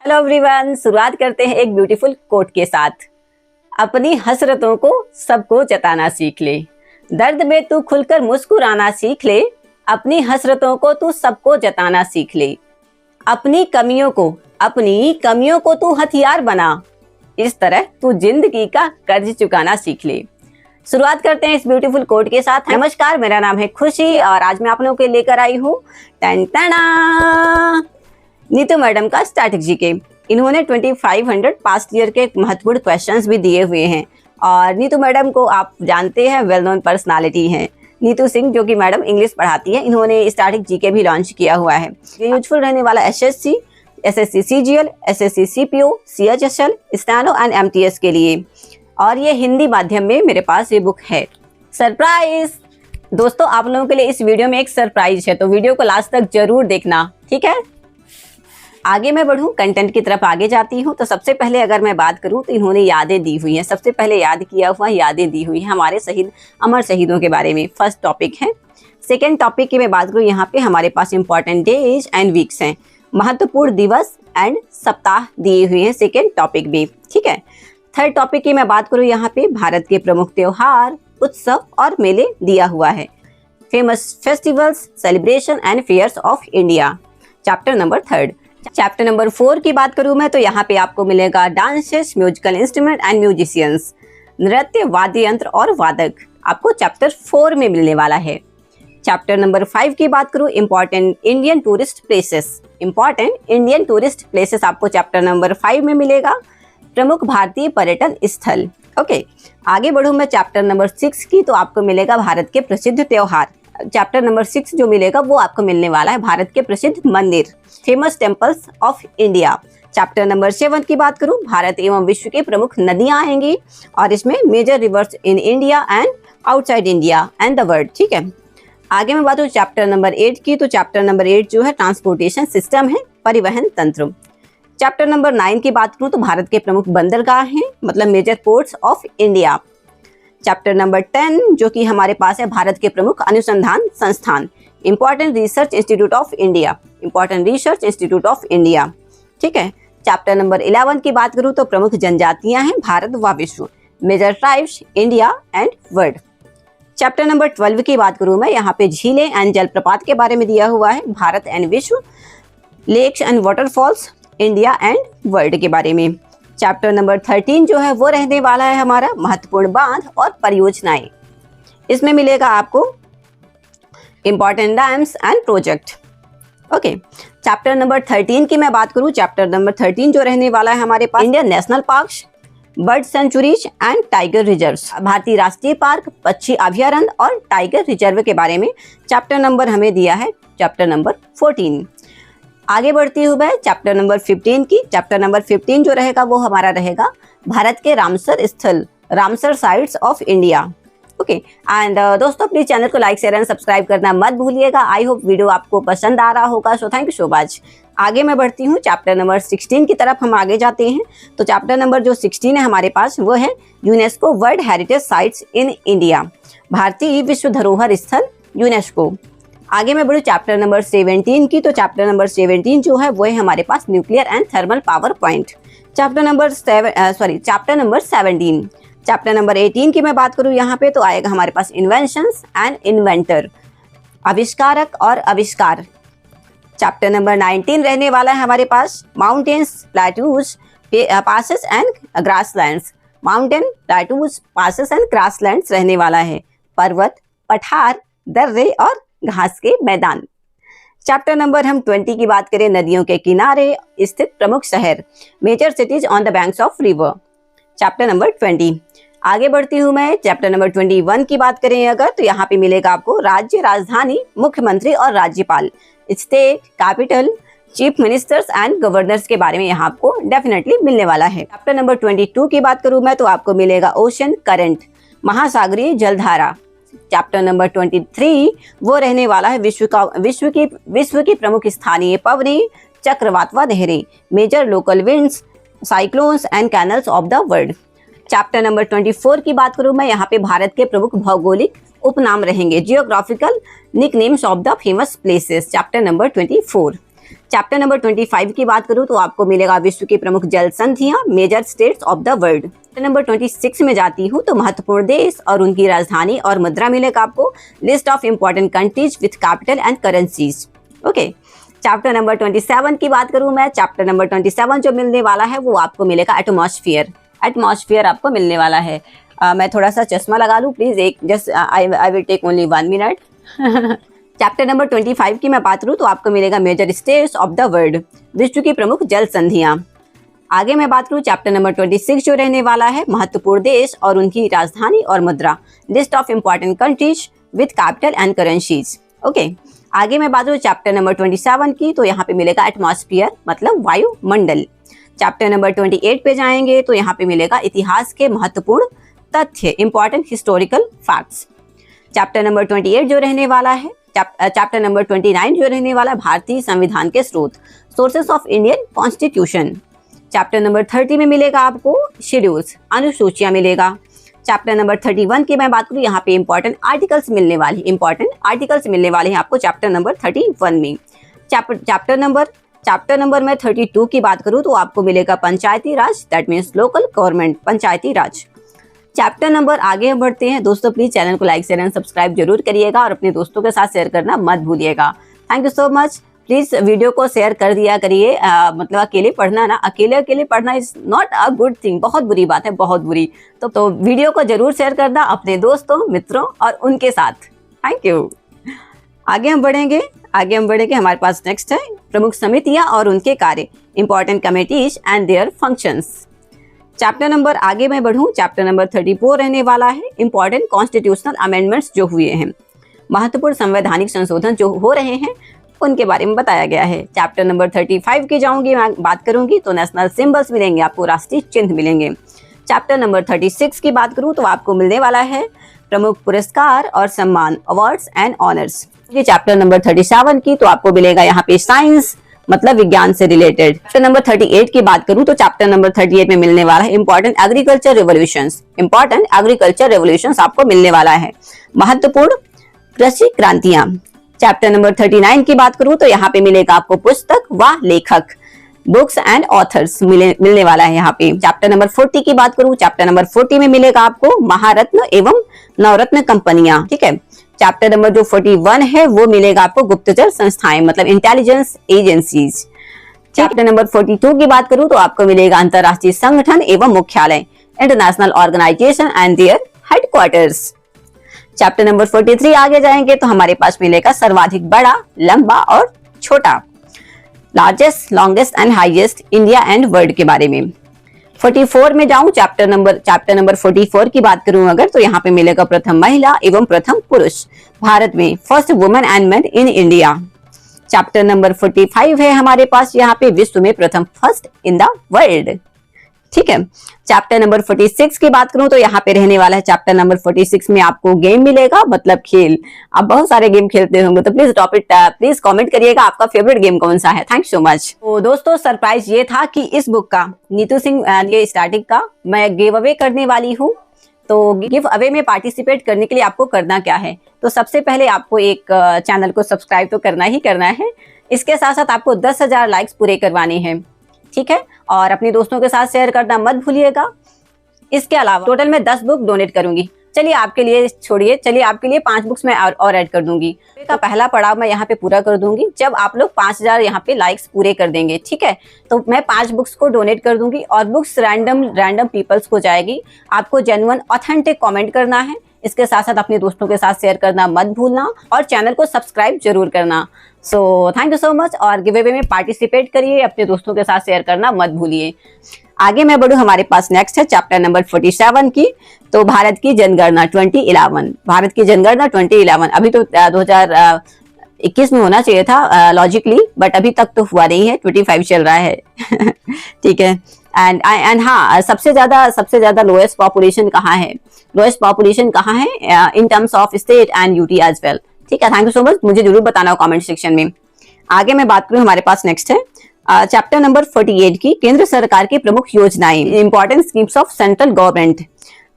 Hello everyone, शुरुआत करते हैं एक ब्यूटीफुल कोट के साथ। अपनी हसरतों को सबको जताना सीख ले, दर्द में तू खुलकर मुस्कुराना सीख ले। अपनी हसरतों को तू सबको जताना सीख ले। अपनी कमियों को तू हथियार बना। इस तरह तू जिंदगी का कर्ज चुकाना सीख ले। शुरुआत करते हैं इस ब्यूटीफुल कोट के साथ। नमस्कार, मेरा नाम है खुशी और आज मैं आप लोगों के लेकर आई हूँ नीतू मैडम का स्टैटिक जीके। इन्होंने 2500 पास्ट ईयर के महत्वपूर्ण क्वेश्चंस भी दिए हुए हैं और नीतू मैडम को आप जानते हैं, वेल नोन पर्सनालिटी हैं नीतू सिंह, जो कि मैडम इंग्लिश पढ़ाती है। इन्होंने स्टैटिक जीके भी लॉन्च किया हुआ है। ये यूजफुल रहने वाला SSC, SSC CGL, SSC CPO, CHSL, steno and MTS के लिए। और ये हिंदी माध्यम में मेरे पास ये बुक है। सरप्राइज दोस्तों, आप लोगों के लिए इस वीडियो में एक सरप्राइज है, तो वीडियो को लास्ट तक जरूर देखना, ठीक है। आगे मैं बढ़ूं, कंटेंट की तरफ आगे जाती हूं। तो सबसे पहले अगर मैं बात करूं तो इन्होंने यादें दी हुई हैं। सबसे पहले याद किया हुआ यादें दी हुई हैं हमारे शहीद, अमर शहीदों के बारे में। फर्स्ट टॉपिक है। सेकेंड टॉपिक की मैं बात करूं, यहाँ पे हमारे पास इंपॉर्टेंट डेज एंड वीक्स हैं, महत्वपूर्ण दिवस एंड सप्ताह दिए हुए हैं सेकेंड टॉपिक में, ठीक है। थर्ड टॉपिक की मैं बात करूं, यहाँ पे भारत के प्रमुख त्योहार, उत्सव और मेले दिया हुआ है। Famous festivals, celebration and fairs of India, chapter number 3। Chapter number 4 की बात करूं मैं तो यहाँ पे आपको मिलेगा dances, musical instrument and musicians, नृत्य, वाद्य यंत्र और वादक, आपको चैप्टर 4 में मिलने वाला है। चैप्टर नंबर 5 की बात करूं, इंपॉर्टेंट इंडियन टूरिस्ट प्लेसेस आपको चैप्टर नंबर 5 में मिलेगा। प्रमुख भारतीय पर्यटन स्थल, ओके। आगे बढ़ूं मैं चैप्टर नंबर 6 की, तो आपको मिलेगा भारत के प्रसिद्ध त्योहार। चैप्टर नंबर 6 जो मिलेगा वो आपको मिलने वाला है भारत के प्रसिद्ध मंदिर, famous temples of India. Chapter number 7 की बात करूं, भारत एवं विश्व की प्रमुख नदियां आएंगी और इसमें major rivers in India and outside India and the world, ठीक है। आगे मैं बात करूं चैप्टर नंबर 8 की, तो चैप्टर नंबर 8 जो है ट्रांसपोर्टेशन सिस्टम है, परिवहन तंत्र। चैप्टर नंबर 9 की बात करूं तो भारत के प्रमुख बंदरगाह हैं, मतलब major ports of India. Chapter number 10 जो कि हमारे पास है, भारत के प्रमुख अनुसंधान संस्थान, important research institute of India, ठीक है। चैप्टर नंबर 11 की बात करूं तो प्रमुख जनजातियां हैं भारत व विश्व, major tribes India and world. Chapter number 12 की बात करूं मैं, यहाँ पे झीलें एंड जलप्रपात के बारे में दिया हुआ है, भारत एंड विश्व, lakes and waterfalls India and world के बारे में। चैप्टर नंबर 13 जो है वो रहने वाला है हमारा महत्वपूर्ण बांध और परियोजनाएं। इसमें मिलेगा आपको important dams and project, okay. Chapter number 13 की मैं बात करूं, चैप्टर नंबर 13 जो रहने वाला है हमारे पास, Indian national parks, bird sanctuaries and tiger reserves, भारतीय राष्ट्रीय पार्क, पक्षी अभयारण्य और टाइगर रिजर्व के बारे में चैप्टर नंबर हमें दिया है, चैप्टर नंबर 14। आगे बढ़ती हूँ मैं चैप्टर नंबर 15 की। चैप्टर नंबर 15 जो रहेगा वो हमारा रहेगा भारत के रामसर स्थल, Ramsar sites of India, okay. And दोस्तों, प्लीज चैनल को लाइक, शेयर एंड सब्सक्राइब करना मत भूलिएगा। आई होप वीडियो आपको पसंद आ रहा होगा, so thank you so much. आगे मैं बढ़ती हूँ, चैप्टर नंबर 16 की तरफ हम आगे जाते हैं। तो चैप्टर नंबर जो 16 है हमारे पास वो है UNESCO world heritage sites in India, भारतीय विश्व धरोहर स्थल यूनेस्को। आगे मैं बढ़ूँ चैप्टर नंबर 17 की, तो चैप्टर नंबर 17 जो है वो है हमारे पास nuclear and thermal power point. Chapter number 17। Chapter number 18 की मैं बात करूँ यहाँ पे, तो आएगा हमारे पास इन्वेंशंस एंड इन्वेंटर, आविष्कारक और आविष्कार। चैप्टर नंबर 19 रहने वाला है हमारे पास mountains, plateaus, passes and grasslands, mountain, plateaus, passes and grasslands रहने वाला है, पर्वत, पठार, दर्रे और घास के मैदान। चैप्टर नंबर हम 20 की बात करें, नदियों के किनारे स्थित प्रमुख शहर, major cities on the banks of river, chapter number 20। आगे बढ़ती हूँ मैं, चैप्टर नंबर 21 की बात करें अगर, तो यहाँ पे मिलेगा आपको राज्य, राजधानी, मुख्यमंत्री और राज्यपाल, state, capital, chief ministers and governors के बारे में यहाँ आपको डेफिनेटली मिलने वाला है। चैप्टर नंबर 22 की बात करूँ मैं, तो आपको मिलेगा ओशन करंट, महासागरीय जलधारा। चैप्टर नंबर 23 वो रहने वाला है विश्व की प्रमुख स्थानीय पवनें, चक्रवात व लहरें, major local winds, cyclones and canals of the world. Chapter number 24 की बात करूं मैं, यहाँ पे भारत के प्रमुख भौगोलिक उपनाम रहेंगे, geographical nicknames of the famous places, chapter number 24। Chapter number 25 की बात करूं तो आपको मिलेगा विश्व की प्रमुख जल संधियां, major states of the world. Number 26 में जाती हूँ तो महत्वपूर्ण देश और उनकी राजधानी और मुद्रा मिलेगा आपको, list of important countries with capital and currencies. Okay, chapter number 27 की बात करूं मैं, चैप्टर नंबर 27 जो मिलने वाला है वो आपको मिलेगा एटमॉस्फेयर। एटमॉस्फेयर आपको मिलने वाला है। मैं थोड़ा सा चश्मा लगा लूं प्लीज, एक just I will take only 1 minute. Chapter number 25 की मैं बात करूं तो आपको मिलेगा major states of the world, विश्व की प्रमुख जल संधियां। आगे मैं बात करूं चैप्टर नंबर 26 जो रहने वाला है महत्वपूर्ण देश और उनकी राजधानी और मुद्रा, list of important countries with capital and currencies. Okay, आगे मैं बात करूं चैप्टर नंबर 27 की तो यहाँ पे मिलेगा एटमॉस्फेयर मतलब वायुमंडल। चैप्टर नंबर 28 पे जाएंगे तो यहाँ पे मिलेगा इतिहास के महत्वपूर्ण तथ्य, important historical facts. Chapter number 28 जो रहने वाला है, चैप्टर नंबर 29 जो रहने वाला है भारतीय संविधान के स्रोत, sources of Indian constitution. Chapter number 30 में मिलेगा आपको शेड्यूल्स, अनुसूचियां मिलेगा। चैप्टर नंबर 31 की मैं बात करूँ यहाँ पे इंपॉर्टेंट आर्टिकल्स मिलने वाले हैं आपको चैप्टर नंबर 31 में। चैप्टर नंबर मैं 32 की बात करूँ तो आपको मिलेगा Panchayati Raj, that means local government, Panchayati Raj. Chapter number आगे बढ़ते हैं दोस्तों, प्लीज चैनल को लाइक शेयर एंड सब्सक्राइब जरूर करिएगा और अपने दोस्तों के साथ शेयर करना मत भूलिएगा। Thank you so much. Please video को शेयर कर दिया करिए। मतलब अकेले पढ़ना is not a good thing, बहुत बुरी बात है, बहुत बुरी। तो वीडियो को जरूर शेयर करना अपने दोस्तों, मित्रों और उनके साथ। Thank you. आगे हम बढ़ेंगे हमारे पास नेक्स्ट है प्रमुख समितियां और उनके कार्य, important committees and their functions. Chapter number आगे मैं बढ़ूं, चैप्टर नंबर 34 रहने वाला है इंपॉर्टेंट कॉन्स्टिट्यूशनल अमेंडमेंट्स जो हुए हैं, महत्वपूर्ण संवैधानिक संशोधन जो हो रहे हैं उनके बारे में बताया गया है। चैप्टर नंबर 35 की जाऊंगी मैं बात करूंगी तो नेशनल सिंबल्स मिलेंगे आपको, राष्ट्रीय चिन्ह मिलेंगे। चैप्टर नंबर 36 की बात करूं तो आपको मिलने वाला है प्रमुख पुरस्कार और सम्मान, अवार्ड्स एंड ऑनर्स। ये चैप्टर नंबर 37 की तो आपको मिलेगा यहाँ पे साइंस मतलब विज्ञान से रिलेटेड। चैप्टर नंबर 38 की बात करूं तो चैप्टर नंबर 38 में मिलने वाला है इंपॉर्टेंट एग्रीकल्चर रेवोल्यूशंस आपको मिलने वाला है, महत्वपूर्ण कृषि क्रांतियां। चैप्टर नंबर 39 की बात करूं तो यहाँ पे मिलेगा आपको पुस्तक व लेखक, बुक्स एंड ऑथर्स मिलने वाला है यहाँ पे। चैप्टर नंबर 40 की बात करूं, चैप्टर नंबर 40 में मिलेगा आपको महारत्न एवं नवरत्न कंपनियां, ठीक है। चैप्टर नंबर जो 41 है वो मिलेगा आपको गुप्तचर संस्थाएं मतलब इंटेलिजेंस एजेंसीज। चैप्टर नंबर 42 की बात करूं तो आपको मिलेगा अंतरराष्ट्रीय संगठन एवं मुख्यालय, international organisation and their headquarters. Chapter number 43 आगे जाएंगे तो हमारे पास मिलेगा सर्वाधिक बड़ा, लंबा और छोटा, largest, longest and highest India and world के बारे में। 44 में जाऊं, चैप्टर नंबर 44 की बात करूं अगर तो यहाँ पे मिलेगा प्रथम महिला एवं प्रथम पुरुष भारत में, first women and man in India. Chapter number 45 है हमारे पास यहाँ पे विश्व में प्रथम, फर्स्ट इन द वर्ल्ड, ठीक है। चैप्टर नंबर 46 की बात करूं तो यहाँ पे रहने वाला है चैप्टर नंबर 46 में आपको गेम मिलेगा मतलब खेल। आप बहुत सारे गेम खेलते होंगे तो प्लीज कमेंट करिएगा आपका फेवरेट गेम कौन सा है। Thank so much. तो दोस्तों सरप्राइज ये था कि इस बुक का नीतू सिंह ये स्टार्टिंग का मैं गिव अवे करने वाली हूँ। तो गिव अवे में पार्टिसिपेट करने के लिए आपको करना क्या है, तो सबसे पहले आपको एक चैनल को सब्सक्राइब तो करना ही करना है, इसके साथ साथ आपको 10,000 लाइक्स पूरे करवाने हैं, ठीक है। और अपने दोस्तों के साथ शेयर करना मत भूलिएगा। इसके अलावा टोटल मैं 10 बुक डोनेट करूंगी। चलिए आपके लिए 5 बुक्स मैं और ऐड कर दूंगी। का पहला पड़ाव मैं यहाँ पे पूरा कर दूंगी जब आप लोग 5,000 यहाँ पे लाइक्स पूरे कर देंगे, ठीक है। तो मैं 5 बुक्स को डोनेट कर दूंगी और बुक्स रैंडम पीपल्स को जाएगी। आपको जेन्युइन ऑथेंटिक कमेंट करना है, इसके साथ साथ अपने दोस्तों के साथ शेयर करना मत भूलना और चैनल को सब्सक्राइब जरूर करना। So thank you so much और गिव अवे में पार्टिसिपेट करिए, अपने दोस्तों के साथ शेयर करना मत भूलिए। आगे मैं बढ़ूं, हमारे पास नेक्स्ट है चैप्टर नंबर 47 की, तो भारत की जनगणना 2011। अभी तो 2021 में होना चाहिए था लॉजिकली, बट अभी तक तो हुआ नहीं है, 25 चल रहा है ठीक है। एंड हाँ, सबसे ज्यादा लोएस्ट पॉपुलेशन कहाँ है in terms of state and UT as well, ठीक है। थैंक यू सो मच, मुझे जरूर बताना हो कमेंट सेक्शन में। आगे मैं बात करूं, हमारे पास नेक्स्ट है चैप्टर नंबर 48 की केंद्र सरकार की प्रमुख योजनाएं, important schemes of central government.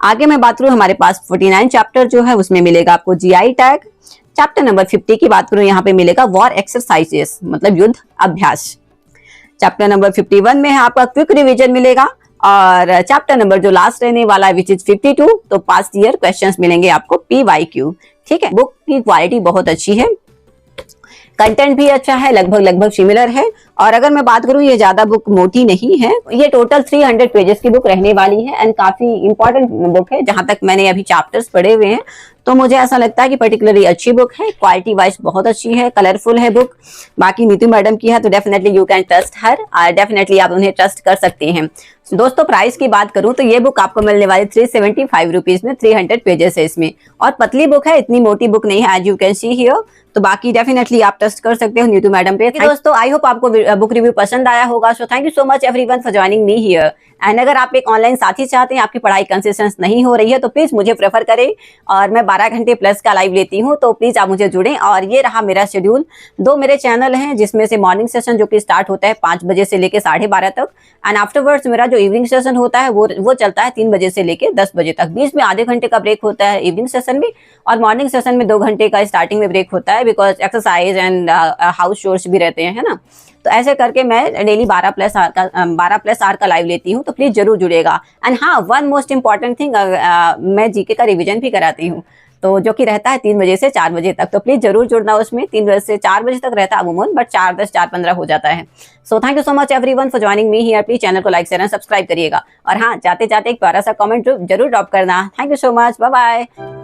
आगे मैं बात करूं, हमारे पास 49 चैप्टर जो है उसमें मिलेगा आपको जीआई टैग। चैप्टर नंबर 50 की बात करूं, यहाँ पे मिलेगा वॉर एक्सरसाइजेस, मतलब युद्ध अभ्यास। चैप्टर नंबर 51 में है आपका क्विक रिवीजन मिलेगा, और चैप्टर नंबर जो लास्ट रहने वाला है विच इज 52, तो पास्ट ईयर क्वेश्चंस मिलेंगे आपको PYQ। ठीक है, बुक की क्वालिटी बहुत अच्छी है, कंटेंट भी अच्छा है, लगभग सिमिलर है। और अगर मैं बात करूं, ये ज्यादा बुक मोटी नहीं है, ये टोटल 300 पेजेस की बुक रहने वाली है एंड काफी इंपॉर्टेंट बुक है। जहां तक मैंने अभी चैप्टर्स पढ़े हुए हैं तो मुझे ऐसा लगता है कि पर्टिकुलरली अच्छी बुक है, क्वालिटी वाइज बहुत अच्छी है, कलरफुल है बुक। बाकी नीतू मैडम की है तो definitely you can trust her, और डेफिनेटली आप उन्हें ट्रस्ट कर सकते हैं। दोस्तों प्राइस की बात करूं तो ये बुक आपको मिलने वाली 375 रुपीज में, 300 पेजेस है इसमें, और पतली बुक है, इतनी मोटी बुक नहीं है as you can see here. तो बाकी डेफिनेटली आप ट्रस्ट कर सकते हो नीतू मैडम पे। दोस्तों आई होप आपको बुक रिव्यू पसंद आया होगा। So thank you so much everyone for joining me here. And अगर आप एक ऑनलाइन साथी चाहते हैं, आपकी पढ़ाई कंसिस्टेंस नहीं हो रही है, तो प्लीज मुझे प्रेफर करें, और मैं 12 घंटे प्लस का लाइव लेती हूँ, तो प्लीज आप मुझे जुड़ें। और ये रहा मेरा शेड्यूल, 2 मेरे चैनल हैं, जिसमें से मॉर्निंग सेशन जो कि स्टार्ट होता है 5 बजे से लेके 12:30 तक, एंड आफ्टरवर्ड्स मेरा जो इवनिंग सेशन होता है वो चलता है 3 बजे से लेके 10 बजे तक। बीच में आधे घंटे का ब्रेक होता है इवनिंग सेशन में, और मॉर्निंग सेशन में 2 घंटे का स्टार्टिंग में ब्रेक होता है, because exercise and house chores भी रहते हैं, है ना। तो ऐसे करके मैं डेली 12+ आवर का लाइव लेती हूँ, तो प्लीज जरूर जुड़ेगा। एंड हाँ, वन मोस्ट इंपॉर्टेंट थिंग, मैं जीके का रिवीजन भी कराती हूँ, तो जो कि रहता है 3 बजे से 4 बजे तक, तो प्लीज जरूर जुड़ना उसमें। 3 बजे से 4 बजे तक रहता है अमूमन, बट 4:10 4:15 हो जाता है। So thank you so much everyone for joining me here. Please channel को लाइक शेयर एंड सब्सक्राइब करिएगा, और हाँ, जाते जाते एक प्यारा सा कमेंट जरूर ड्रॉप करना। Thank you so much, bye bye.